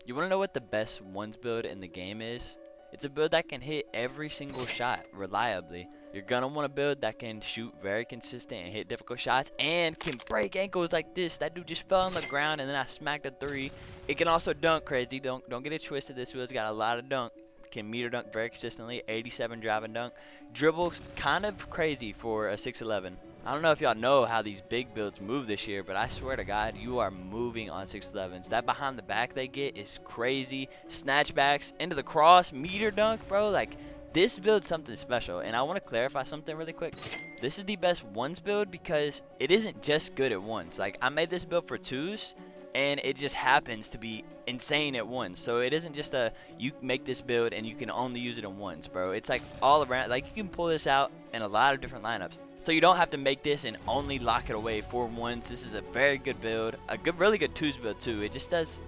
You want to know what the best ones build in the game is? It's a build that can hit every single shot reliably. You're going to want a build that can shoot very consistent and hit difficult shots and can break ankles like this. That dude just fell on the ground and then I smacked a three. It can also dunk crazy. Don't get it twisted. This build's got a lot of dunk. Can meter dunk very consistently. 87 drive and dunk. Dribble kind of crazy for a 6'11". I don't know if y'all know how these big builds move this year, but I swear to God, you are moving on 6'11s. That behind the back they get is crazy. Snatchbacks into the cross, meter dunk, bro. Like, this build's something special. And I want to clarify something really quick. This is the best ones build because it isn't just good at ones. Like, I made this build for twos, and it just happens to be insane at ones. So it isn't just a, you make this build and you can only use it in ones, bro. It's like all around. Like, you can pull this out in a lot of different lineups. So you don't have to make this and only lock it away for ones. This is a very good build. A really good twos build too. It just does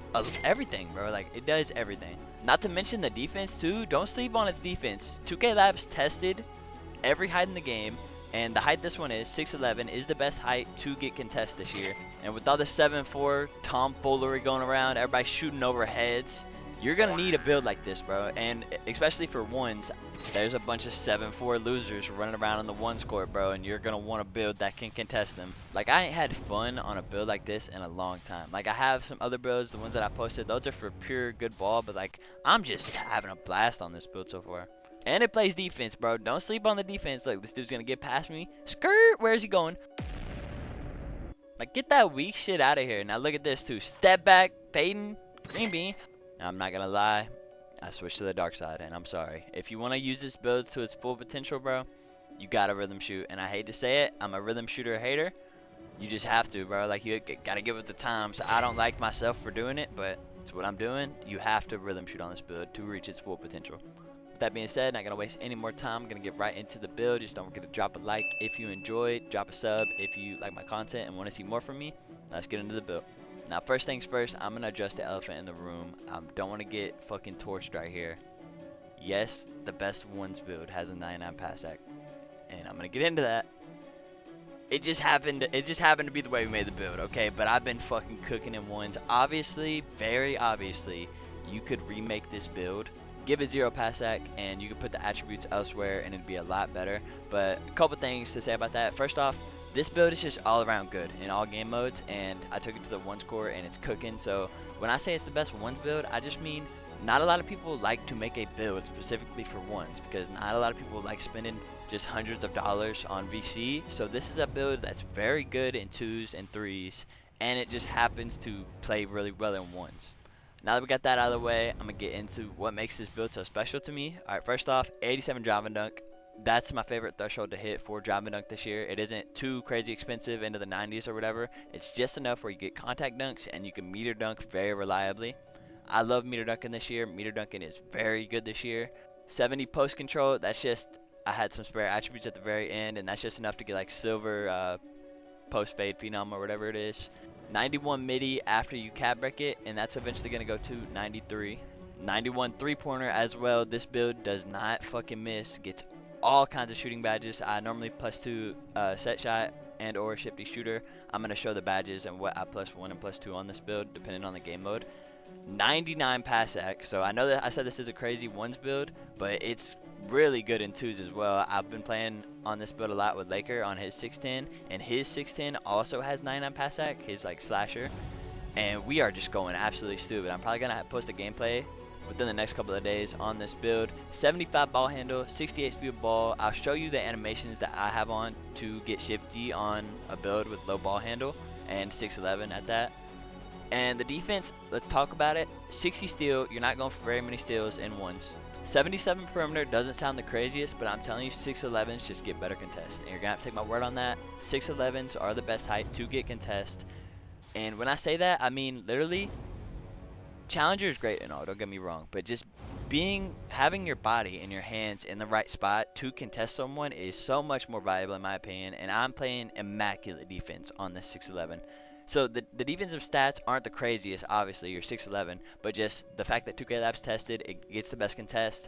everything, bro. Like, it does everything. Not to mention the defense too. Don't sleep on its defense. 2K Labs tested every height in the game, and the height this one is 6'11 is the best height to get contest this year. And with all the 7'4 tomfoolery going around, everybody shooting over heads, you're gonna need a build like this, bro. And especially for ones, there's a bunch of 7'4 losers running around on the ones court, bro, and you're gonna want a build that can contest them. Like, I ain't had fun on a build like this in a long time. Like, I have some other builds, the ones that I posted, those are for pure good ball, but like, I'm just having a blast on this build so far. And it plays defense, bro. Don't sleep on the defense. Look, this dude's gonna get past me. Skirt, where's he going? Like, get that weak shit out of here. Now look at this too. Step back, fading, green bean. I'm not gonna lie, I switched to the dark side, and I'm sorry. If you want to use this build to its full potential, bro, you gotta rhythm shoot. And I hate to say it, I'm a rhythm shooter hater. You just have to, bro. Like, you gotta give it the time. So I don't like myself for doing it, but it's what I'm doing. You have to rhythm shoot on this build to reach its full potential. With that being said, not gonna waste any more time. I'm gonna get right into the build. Just don't forget to drop a like if you enjoyed, drop a sub if you like my content and want to see more from me. Let's get into the build. Now, first things first, I'm going to address the elephant in the room. I don't want to get fucking torched right here. Yes, the best ones build has a 99 pass act, and I'm going to get into that. It just happened to be the way we made the build, okay? But I've been fucking cooking in ones. Obviously, very obviously, you could remake this build, give it 0 pass act, and you could put the attributes elsewhere, and it'd be a lot better. But a couple things to say about that. First off, this build is just all around good in all game modes, and I took it to the ones core and it's cooking. So when I say it's the best ones build, I just mean not a lot of people like to make a build specifically for ones, because not a lot of people like spending just hundreds of dollars on VC. So this is a build that's very good in twos and threes, and it just happens to play really well in ones. Now that we got that out of the way, I'm gonna get into what makes this build so special to me. Alright, first off, 87 drive and dunk. That's my favorite threshold to hit for drive and dunk this year. It isn't too crazy expensive into the 90s or whatever. It's just enough where you get contact dunks and you can meter dunk very reliably. I love meter dunking this year. Meter dunking is very good this year. 70 post control, that's just, I had some spare attributes at the very end, and that's just enough to get like silver post fade phenom or whatever it is. 91 midi after you cap break it, and that's eventually going to go to 93. 91 three-pointer as well. This build does not fucking miss. Gets all kinds of shooting badges. I normally +2 set shot and or shifty shooter. I'm going to show the badges and what I +1 and +2 on this build depending on the game mode. 99 pass act. So I know that I said this is a crazy ones build, but it's really good in twos as well. I've been playing on this build a lot with Laker on his 6'10", and his 6'10" also has 99 pass act, his like slasher, and we are just going absolutely stupid. I'm probably going to post a gameplay within the next couple of days on this build. 75 ball handle, 68 speed of ball. I'll show you the animations that I have on to get shifty on a build with low ball handle and 6'11 at that. And the defense, let's talk about it. 60 steal, you're not going for very many steals in ones. 77 perimeter doesn't sound the craziest, but I'm telling you 6'11s just get better contest. And you're going to have to take my word on that. 6'11s are the best height to get contest. And when I say that, I mean literally, Challenger is great and all, don't get me wrong, but just having your body and your hands in the right spot to contest someone is so much more valuable in my opinion, and I'm playing immaculate defense on this 6'11. So the defensive stats aren't the craziest, obviously, you're 6'11, but just the fact that 2K Labs tested, it gets the best contest.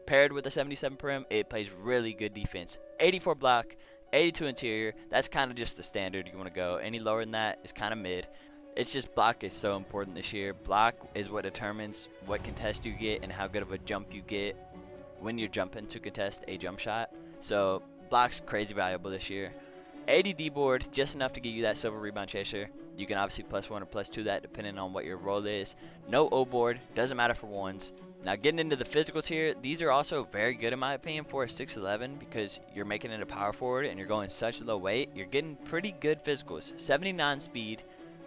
Paired with the 77 perim, it plays really good defense. 84 block, 82 interior, that's kind of just the standard you want to go. Any lower than that is kind of mid. It's just block is so important this year. Block is what determines what contest you get and how good of a jump you get when you're jumping to contest a jump shot. So block's crazy valuable this year. ADD board, just enough to give you that silver rebound chaser. You can obviously +1 or +2 that depending on what your role is. No O board, doesn't matter for ones. Now getting into the physicals here, these are also very good in my opinion for a 6'11", because you're making it a power forward and you're going such low weight. You're getting pretty good physicals. 79 speed,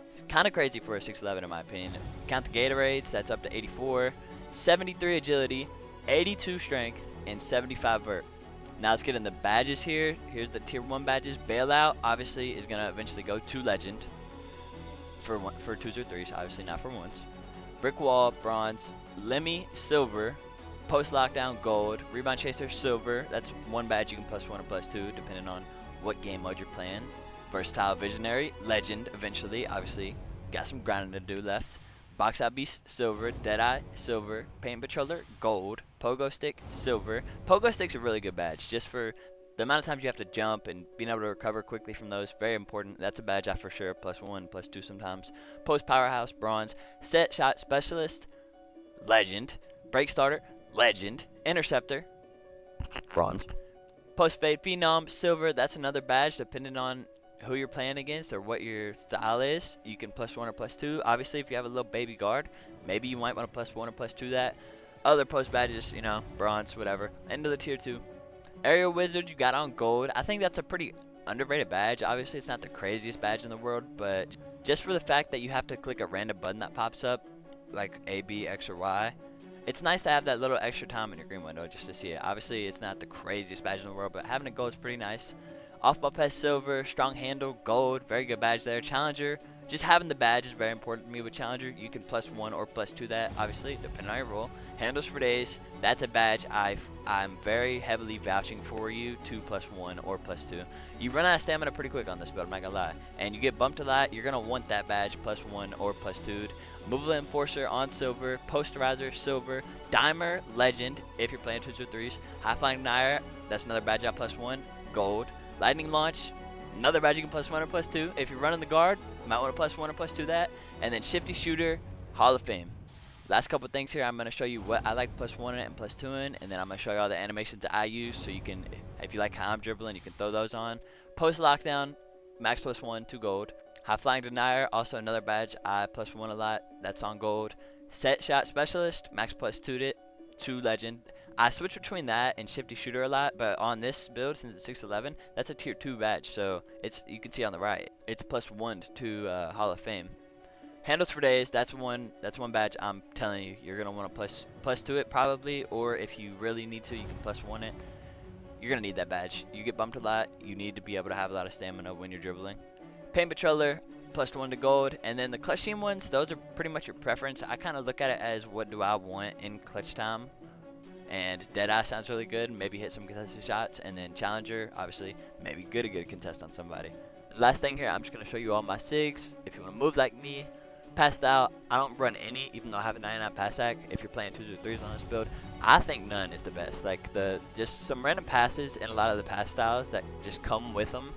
it's kind of crazy for a 6'11" in my opinion. Count the Gatorades, that's up to 84. 73 agility, 82 strength, and 75 vert. Now let's get in the badges here. Here's the tier 1 badges. Bailout obviously is going to eventually go to legend for 2s or 3s, obviously not for 1s. Brick wall, bronze. Lemmy, silver. Post lockdown, gold. Rebound chaser, silver. That's one badge you can +1 or +2 depending on what game mode you're playing. Versatile visionary, legend eventually, obviously got some grinding to do left. Box out beast, silver. Deadeye, silver. Paint patroller, gold. Pogo stick, silver. Pogo stick's a really good badge just for the amount of times you have to jump and being able to recover quickly from those. Very important. That's a badge I for sure +1, +2 sometimes. Post powerhouse, bronze. Set shot specialist, legend. Break starter, legend. Interceptor, bronze. Post fade phenom, silver. That's another badge depending on who you're playing against or what your style is. You can +1 or +2. Obviously if you have a little baby guard, maybe you might want to +1 or +2 that. Other post badges, you know, bronze, whatever. End of the tier 2. Aerial wizard, you got on gold. I think that's a pretty underrated badge. Obviously it's not the craziest badge in the world, but just for the fact that you have to click a random button that pops up, like A, B, X, or Y, it's nice to have that little extra time in your green window just to see it. Obviously it's not the craziest badge in the world, but having a gold is pretty nice. Off ball pass, silver. Strong handle, gold. Very good badge there. Challenger, just having the badge is very important to me with Challenger. You can +1 or +2 that, obviously, depending on your role. Handles for days, that's a badge I'm very heavily vouching for you to +1 or +2. You run out of stamina pretty quick on this build, I'm not gonna lie. And you get bumped a lot, you're gonna want that badge +1 or +2. Movable Enforcer on silver. Posterizer, silver. Dimer, legend, if you're playing 2s or 3s. High Flying Denier, that's another badge at +1, gold. Lightning Launch, another badge you can +1 or +2. If you're running the guard, you might want to +1 or +2 that. And then Shifty Shooter, Hall of Fame. Last couple things here, I'm going to show you what I like +1 and +2 in, and then I'm going to show you all the animations that I use, so you can, if you like how I'm dribbling, you can throw those on. Post Lockdown, max +1, 2 gold. High Flying Denier, also another badge I +1 a lot, that's on gold. Set Shot Specialist, max +2 it, 2 legend. I switch between that and Shifty Shooter a lot, but on this build, since it's 6'11", that's a tier 2 badge, so it's, you can see on the right, it's +1 to Hall of Fame. Handles for days, that's one badge I'm telling you, you're gonna want to +2 it probably, or if you really need to, you can +1 it. You're gonna need that badge. You get bumped a lot, you need to be able to have a lot of stamina when you're dribbling. Paint Patroller, +1 to gold, and then the clutch team ones, those are pretty much your preference. I kind of look at it as what do I want in clutch time. And Deadeye sounds really good, maybe hit some contested shots, and then Challenger, obviously, maybe good a contest on somebody. Last thing here, I'm just going to show you all my SIGs. If you want to move like me, passed out, I don't run any, even though I have a 99 pass hack. If you're playing 2s or 3s on this build, I think none is the best. Like, just some random passes and a lot of the pass styles that just come with them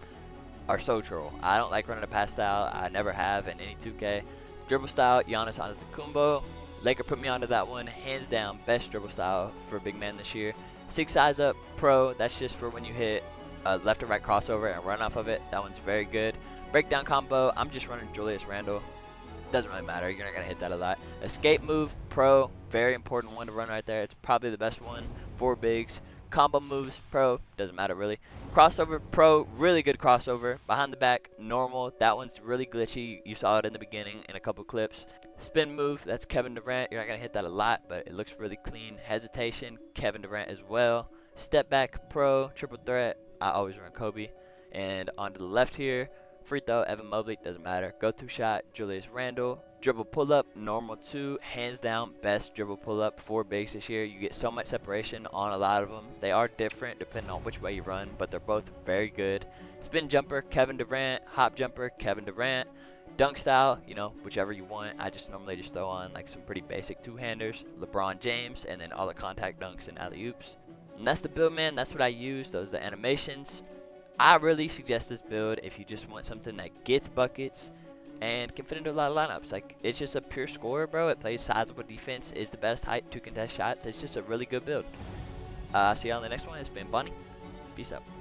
are so troll. I don't like running a pass style, I never have in any 2K. Dribble style, Giannis Antetokounmpo. Laker put me onto that one, hands down, best dribble style for a big man this year. 6 size up, pro, that's just for when you hit a left or right crossover and run off of it. That one's very good. Breakdown combo, I'm just running Julius Randle. Doesn't really matter, you're not gonna hit that a lot. Escape move, pro, very important one to run right there. It's probably the best one for bigs. Combo moves, pro, doesn't matter really. Crossover, pro, really good crossover. Behind the back, normal, that one's really glitchy. You saw it in the beginning in a couple clips. Spin move, that's Kevin Durant. You're not going to hit that a lot, but it looks really clean. Hesitation, Kevin Durant as well. Step back, pro, triple threat, I always run Kobe. And onto the left here, free throw, Evan Mobley, doesn't matter. Go-to shot, Julius Randle. Dribble pull-up, normal 2, hands down, best dribble pull-up for bigs this year. You get so much separation on a lot of them. They are different depending on which way you run, but they're both very good. Spin jumper, Kevin Durant. Hop jumper, Kevin Durant. Dunk style, you know, whichever you want. I just normally just throw on like some pretty basic two-handers, LeBron James, and then all the contact dunks and alley-oops. And that's the build, man. That's what I use. Those are the animations. I really suggest this build if you just want something that gets buckets and can fit into a lot of lineups. Like, it's just a pure scorer, bro. It plays sizable defense, is the best height to contest shots. It's just a really good build. See you on the next one. It's been Bunny. Peace out.